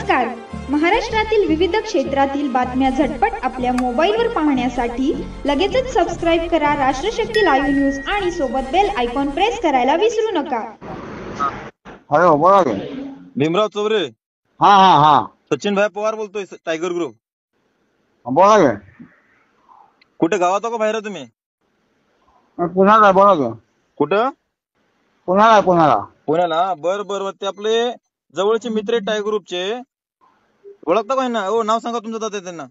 नमस्कार. महाराष्ट्रातील विविध क्षेत्रातील बातम्या झटपट आपल्या मोबाईलवर पाहण्यासाठी लगेचच सबस्क्राईब करा राष्ट्रशक्ती लाईव्ह न्यूज आणि सोबत बेल आयकॉन प्रेस करायला विसरू नका. हॅलो, बोला की. भीमराव चौरे. हा हा हा सचिन भाई पवार बोलतोय, टायगर ग्रुप. बोला की. कुठे गावात का बाहेर तुम्ही? पुण्याला बोला की. कुठं? पुण्याला. पुण्याला. बर बर. ते आपले जवळचे मित्र आहेत टायगर ग्रुपचे, ओळखता का ना? हो, नाव सांगा तुमचं दादा त्यांना.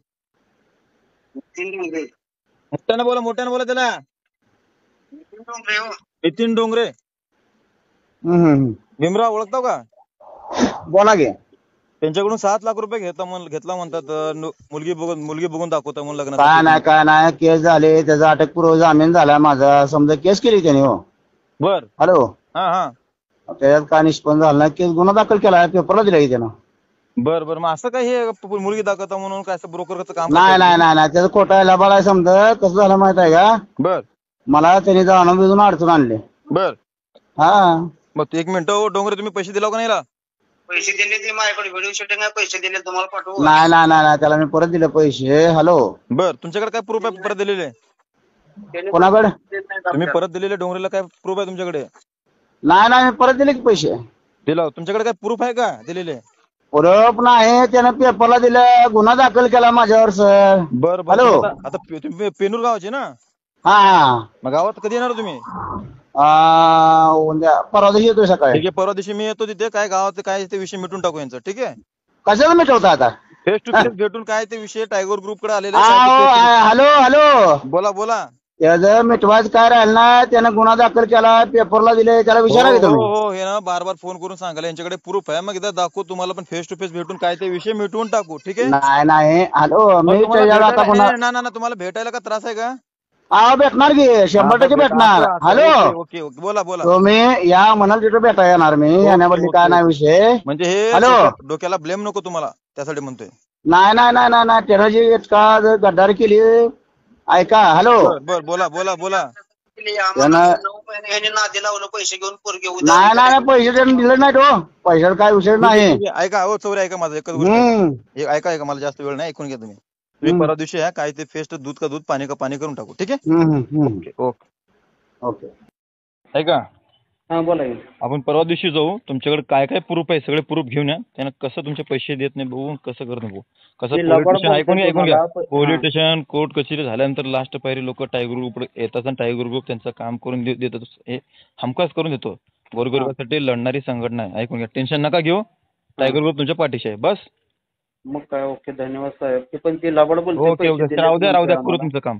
मोठ्यानं बोला त्याला. नितीन डोंगरे. भीमराव ओळखता का? बोला की. त्यांच्याकडून 7 लाख रुपये घेतला म्हणतात. मुलगी बघून दाखवता म्हणून लग्न. काय नाही केस झाले, त्याचा अटकपूर्व जामीन झाला माझा. समजा केस केली त्याने. हो बर. हॅलो. हा हा. त्याच्यात काय निष्पन्न झालं नाही, केस गुन्हा दाखल केला, पेपरला दिला की त्यानं. बर बर. मग असं काय हे मुलगी दाखवता म्हणून काय असं ब्रोकरचं काम? नाही त्याचं खोटा लबाड आहे. समजा कसं झालं माहित आहे का? बर. मला त्यांनी जाणून बिजून अडचण आणले. बर. हा मग 1 मिनिट. डोंगरे, तुम्ही पैसे दिला का नाही? पैसे दिले ते माझ्याकडे व्हिडिओ शूटिंग आहे, पैसे दिले तुम्हाला पाठवू. नाही त्याला मी परत दिले पैसे. हॅलो. बर. तुमच्याकडे काय प्रूफ आहे परत दिलेले? कोणाकडे? तुम्ही परत दिलेले डोंगरेला काय प्रूफ आहे तुमच्याकडे? नाही मी परत दिले की पैसे. दिला. तुमच्याकडे काय प्रूफ आहे का दिलेले? परत नाही, त्यानं पेपरला दिलं, गुन्हा दाखल केला माझ्यावर सर. बर बर. हॅलो. आता तुम्ही पेनूर गावाचे ना? हा. मग गावात कधी येणार तुम्ही? उद्या परवा दिवशी येतोय सकाळी. ठीक आहे, परवा दिवशी मी येतो तिथे. काय गावात काय ते विषय मिटून टाकू यांचा. ठीक आहे. कशाला मिटवता आता? फेस टू फेस भेटून काय ते विषय टायगर ग्रुप कडे आलेले. हॅलो. बोला. त्याचं मिटवायचं काय राहिलं ना, त्यानं गुन्हा दाखल केला, पेपरला दिले, त्याला विचारा की तुम्ही. हो, हे ना बार फोन करून सांगायला यांच्याकडे प्रूफ आहे. मग एकदा दाखवू तुम्हाला, पण फेस टू फेस भेटून काय ते विषय मिटवून टाकू. ठीक आहे. नाही हॅलो, मी त्याच्याला आता पुन्हा ना तुम्हाला भेटायला का त्रास आहे का? भेटणार की 100% भेटणार. हॅलो. ओके. बोला. तुम्ही या म्हणाल तिथे भेटा येणार मी. येण्याबद्दल काय नाही विषय. म्हणजे हे हॅलो. डोक्याला ब्लेम नको तुम्हाला, त्यासाठी म्हणतोय. नाही त्यानं जी इतका गद्दारी केली. ऐका. हॅलो. बर. बोला. ह्याने नादी लावलं, पैसे घेऊन पोरगे नाही पैसे त्यानं दिले नाहीत. हो, पैशाचा काय विषय नाही. ऐका. हो चौरे, ऐका माझं एकच गोष्ट. ऐका, मला जास्त वेळ नाही, ऐकून घ्या तुम्ही. परवा दिवशी काय ते फेस्ट दूध का दूध पाणी का पाणी करून टाकू. ठीक आहे. ओके. ऐका. हा बोला. आपण परवा दिवशी जाऊ. तुमच्याकडे काय काय प्रूफ आहे सगळे प्रूफ घेऊन या. त्यानं कसं तुमचे पैसे देत नाही बघू, कसं करत नको. कसं ऐकून घ्या. पोलीस स्टेशन, कोर्ट कचेरी झाल्यानंतर लास्ट पायरी लोक टायगर ग्रुप येतात आणि टायगर ग्रुप त्यांचं काम करून देतात. हे हमखास करून देतो. गोरगरिबासाठी लढणारी संघटना आहे. ऐकून घ्या. टेन्शन नका घेऊ. टायगर ग्रुप तुमच्या पाठीशी आहे. बस. मग काय. ओके, धन्यवाद साहेब. ते पण ते लबाड बोलते. ओके. राहू द्या करू तुमचं काम.